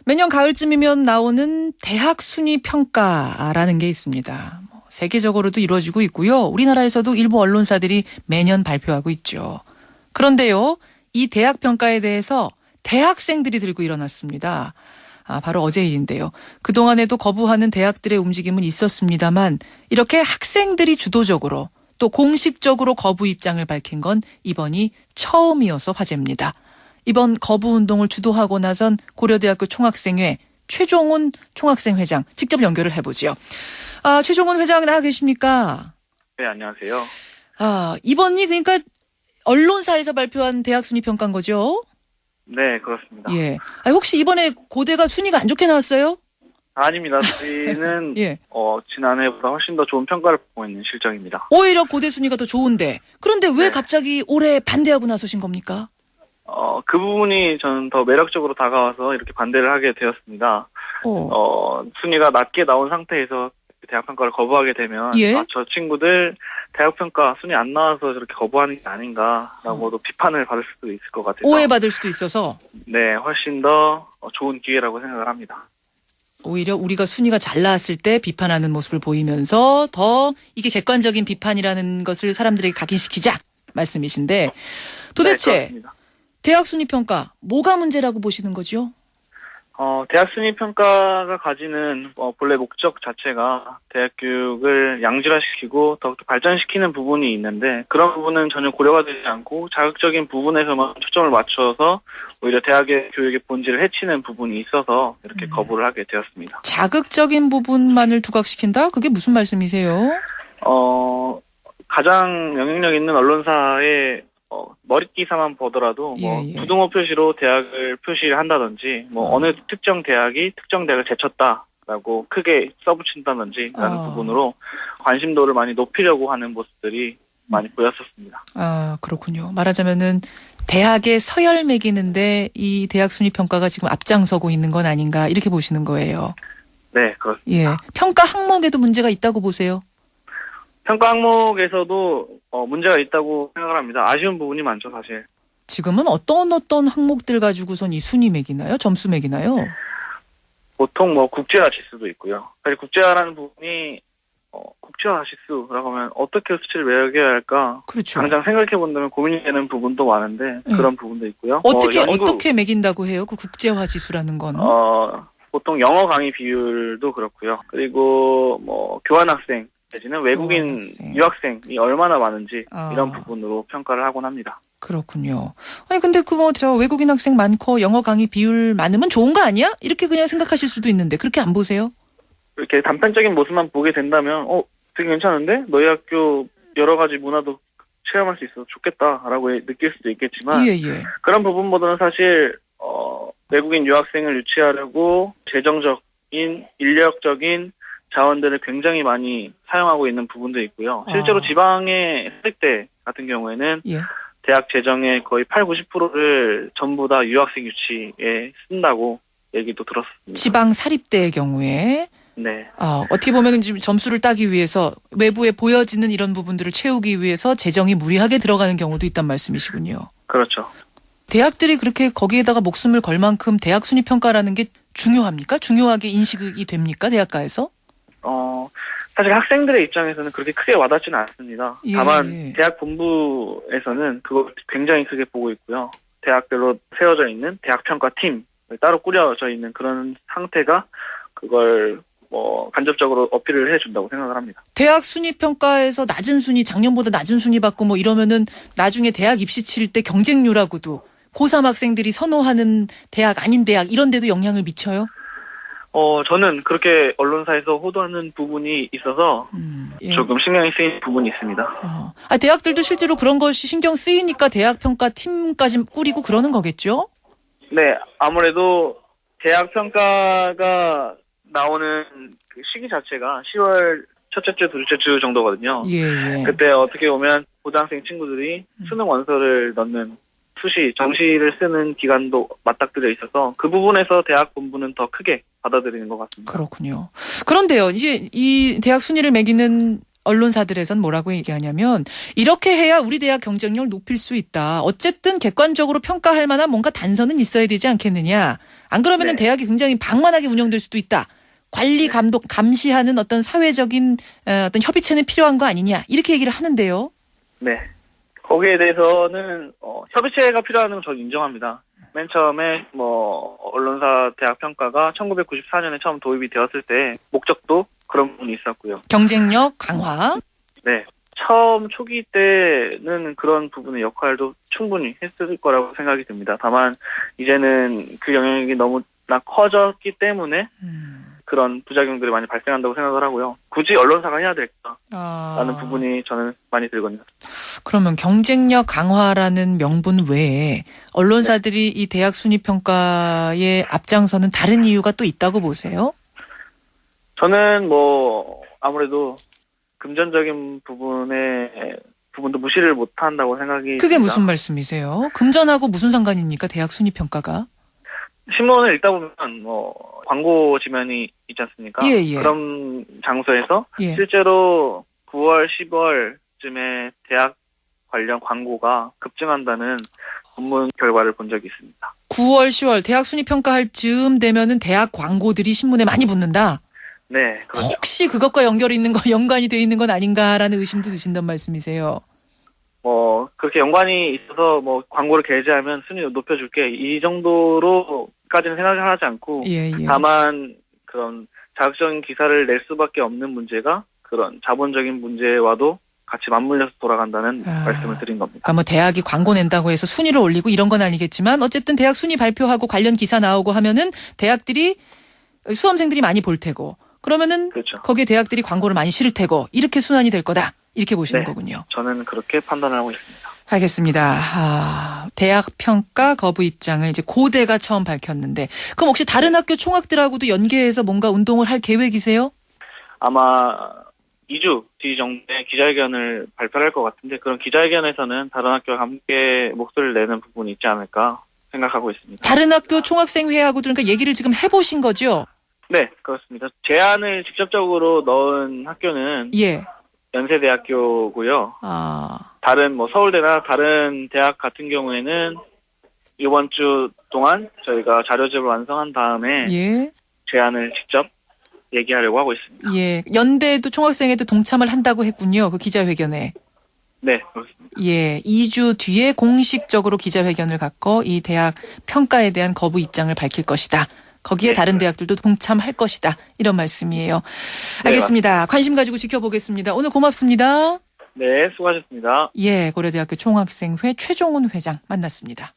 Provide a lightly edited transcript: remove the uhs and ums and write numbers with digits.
매년 가을쯤이면 나오는 대학 순위 평가라는 게 있습니다. 세계적으로도 이루어지고 있고요. 우리나라에서도 일부 언론사들이 매년 발표하고 있죠. 그런데요, 이 대학 평가에 대해서 대학생들이 들고 일어났습니다. 바로 어제 일인데요. 그동안에도 거부하는 대학들의 움직임은 있었습니다만 이렇게 학생들이 주도적으로 또 공식적으로 거부 입장을 밝힌 건 이번이 처음이어서 화제입니다. 이번 거부 운동을 주도하고 나선 고려대학교 총학생회 최종훈 총학생회장 직접 연결을 해보지요. 최종훈 회장 나와 계십니까? 네, 안녕하세요. 이번이 그러니까 언론사에서 발표한 대학 순위 평가인 거죠? 네, 그렇습니다. 예. 혹시 이번에 고대가 순위가 안 좋게 나왔어요? 아닙니다. 저희는 예. 지난해보다 훨씬 더 좋은 평가를 받고 있는 실정입니다. 오히려 고대 순위가 더 좋은데. 그런데 왜 네. 갑자기 올해 반대하고 나서신 겁니까? 그 부분이 저는 더 매력적으로 다가와서 이렇게 반대를 하게 되었습니다. 순위가 낮게 나온 상태에서 대학 평가를 거부하게 되면 예? 저 친구들 대학 평가 순위 안 나와서 저렇게 거부하는 게 아닌가라고도 비판을 받을 수도 있을 것 같아서 오해받을 수도 있어서 네, 훨씬 더 좋은 기회라고 생각을 합니다. 오히려 우리가 순위가 잘 나왔을 때 비판하는 모습을 보이면서 더 이게 객관적인 비판이라는 것을 사람들에게 각인시키자 말씀이신데 도대체 네, 그렇습니다. 대학 순위 평가 뭐가 문제라고 보시는 거죠? 대학 순위 평가가 가지는 본래 목적 자체가 대학 교육을 양질화시키고 더욱더 발전시키는 부분이 있는데 그런 부분은 전혀 고려가 되지 않고 자극적인 부분에서만 초점을 맞춰서 오히려 대학의 교육의 본질을 해치는 부분이 있어서 이렇게 거부를 하게 되었습니다. 자극적인 부분만을 두각시킨다? 그게 무슨 말씀이세요? 가장 영향력 있는 언론사의 머릿기사만 보더라도 예. 부등호 표시로 대학을 표시를 한다든지 어느 특정 대학이 특정 대학을 제쳤다라고 크게 써붙인다든지 라는 부분으로 관심도를 많이 높이려고 하는 모습들이 많이 보였었습니다. 그렇군요. 말하자면은 대학에 서열 매기는데 이 대학 순위 평가가 지금 앞장서고 있는 건 아닌가 이렇게 보시는 거예요. 네, 그렇습니다. 예. 평가 항목에도 문제가 있다고 보세요? 평가 항목에서도 문제가 있다고 생각을 합니다. 아쉬운 부분이 많죠, 사실. 지금은 어떤 항목들 가지고선 이 순위 매기나요? 점수 매기나요? 보통 국제화 지수도 있고요. 사실 국제화라는 부분이 국제화 지수라고 하면 어떻게 수치를 매겨야 할까? 그렇죠. 당장 생각해 본다면 고민이 되는 부분도 많은데 그런 부분도 있고요. 어떻게 매긴다고 해요? 그 국제화 지수라는 건? 보통 영어 강의 비율도 그렇고요. 그리고 교환 학생 내지는 외국인 유학생이 얼마나 많은지 이런 부분으로 평가를 하곤 합니다. 그렇군요. 아니 근데 외국인 학생 많고 영어 강의 비율 많으면 좋은 거 아니야? 이렇게 그냥 생각하실 수도 있는데 그렇게 안 보세요? 이렇게 단편적인 모습만 보게 된다면 되게 괜찮은데? 너희 학교 여러 가지 문화도 체험할 수 있어서 좋겠다라고 느낄 수도 있겠지만 예. 그런 부분보다는 사실 외국인 유학생을 유치하려고 재정적인 인력적인 자원들을 굉장히 많이 사용하고 있는 부분도 있고요. 실제로 지방의 사립대 같은 경우에는 대학 재정의 거의 80-90%를 전부 다 유학생 유치에 쓴다고 얘기도 들었습니다. 지방 사립대의 경우에? 네. 어떻게 보면 지금 점수를 따기 위해서 외부에 보여지는 이런 부분들을 채우기 위해서 재정이 무리하게 들어가는 경우도 있단 말씀이시군요. 그렇죠. 대학들이 그렇게 거기에다가 목숨을 걸 만큼 대학 순위 평가라는 게 중요합니까? 중요하게 인식이 됩니까? 대학가에서? 사실 학생들의 입장에서는 그렇게 크게 와닿지는 않습니다. 다만 대학 본부에서는 그걸 굉장히 크게 보고 있고요. 대학별로 세워져 있는 대학평가팀 따로 꾸려져 있는 그런 상태가 그걸 간접적으로 어필을 해준다고 생각을 합니다. 대학 순위 평가에서 낮은 순위, 작년보다 낮은 순위 받고 이러면은 나중에 대학 입시 칠 때 경쟁률하고도 고3 학생들이 선호하는 대학 아닌 대학 이런 데도 영향을 미쳐요? 저는 그렇게 언론사에서 호도하는 부분이 있어서 조금 신경이 쓰이는 부분이 있습니다. 대학들도 실제로 그런 것이 신경 쓰이니까 대학 평가 팀까지 꾸리고 그러는 거겠죠? 네, 아무래도 대학 평가가 나오는 그 시기 자체가 10월 첫째 주, 둘째 주 정도거든요. 그때 어떻게 보면 고등학생 친구들이 수능 원서를 넣는 정시를 쓰는 기간도 맞닥뜨려 있어서 그 부분에서 대학 본부는 더 크게 받아들이는 것 같습니다. 그렇군요. 그런데요, 이제 이 대학 순위를 매기는 언론사들에선 뭐라고 얘기하냐면 이렇게 해야 우리 대학 경쟁력을 높일 수 있다. 어쨌든 객관적으로 평가할 만한 뭔가 단서는 있어야 되지 않겠느냐. 안 그러면은 네. 대학이 굉장히 방만하게 운영될 수도 있다. 관리 감독 감시하는 어떤 사회적인 어떤 협의체는 필요한 거 아니냐. 이렇게 얘기를 하는데요. 네. 거기에 대해서는 협의체가 필요하다는 건 저는 인정합니다. 맨 처음에 언론사 대학 평가가 1994년에 처음 도입이 되었을 때 목적도 그런 부분이 있었고요. 경쟁력 강화. 네. 처음 초기 때는 그런 부분의 역할도 충분히 했을 거라고 생각이 듭니다. 다만 이제는 그 영향력이 너무나 커졌기 때문에 그런 부작용들이 많이 발생한다고 생각을 하고요. 굳이 언론사가 해야 될까라는 부분이 저는 많이 들거든요. 그러면 경쟁력 강화라는 명분 외에 언론사들이 이 대학 순위 평가에 앞장서는 다른 이유가 또 있다고 보세요? 저는 아무래도 금전적인 부분도 무시를 못한다고 생각이 그게 듭니다. 무슨 말씀이세요? 금전하고 무슨 상관입니까? 대학 순위 평가가? 신문을 읽다 보면 광고 지면이 있지 않습니까? 예, 예. 그런 장소에서 예. 실제로 9월, 10월쯤에 대학 관련 광고가 급증한다는 논문 결과를 본 적이 있습니다. 9월, 10월 대학 순위 평가할 즈음 되면은 대학 광고들이 신문에 많이 붙는다. 네, 그렇죠. 혹시 그것과 연관이 돼 있는 건 아닌가라는 의심도 드신단 말씀이세요. 그렇게 연관이 있어서 광고를 게재하면 순위를 높여줄게 이 정도로까지는 생각을 하지 않고 예, 예. 다만 그런 자극적인 기사를 낼 수밖에 없는 문제가 그런 자본적인 문제와도 같이 맞물려서 돌아간다는 말씀을 드린 겁니다. 그러니까 대학이 광고 낸다고 해서 순위를 올리고 이런 건 아니겠지만 어쨌든 대학 순위 발표하고 관련 기사 나오고 하면은 대학들이 수험생들이 많이 볼 테고 그러면은 그렇죠. 거기에 대학들이 광고를 많이 실을 테고 이렇게 순환이 될 거다. 이렇게 보시는 네, 거군요. 저는 그렇게 판단을 하고 있습니다. 알겠습니다. 대학 평가 거부 입장을 이제 고대가 처음 밝혔는데 그럼 혹시 다른 학교 총학들하고도 연계해서 뭔가 운동을 할 계획이세요? 아마 2주 뒤 정도에 기자회견을 발표할 것 같은데 그런 기자회견에서는 다른 학교와 함께 목소리를 내는 부분이 있지 않을까 생각하고 있습니다. 다른 학교 총학생회하고도 그러니까 얘기를 지금 해보신 거죠? 네, 그렇습니다. 제안을 직접적으로 넣은 학교는 예. 연세대학교고요. 다른 서울대나 다른 대학 같은 경우에는 이번 주 동안 저희가 자료집을 완성한 다음에 예. 제안을 직접 얘기하려고 하고 있습니다. 예. 연대도 총학생회도 동참을 한다고 했군요. 그 기자회견에. 네, 그렇습니다. 예. 2주 뒤에 공식적으로 기자회견을 갖고 이 대학 평가에 대한 거부 입장을 밝힐 것이다. 거기에 네, 다른 대학들도 동참할 것이다. 이런 말씀이에요. 네, 알겠습니다. 맞습니다. 관심 가지고 지켜보겠습니다. 오늘 고맙습니다. 네, 수고하셨습니다. 예, 고려대학교 총학생회 최종훈 회장 만났습니다.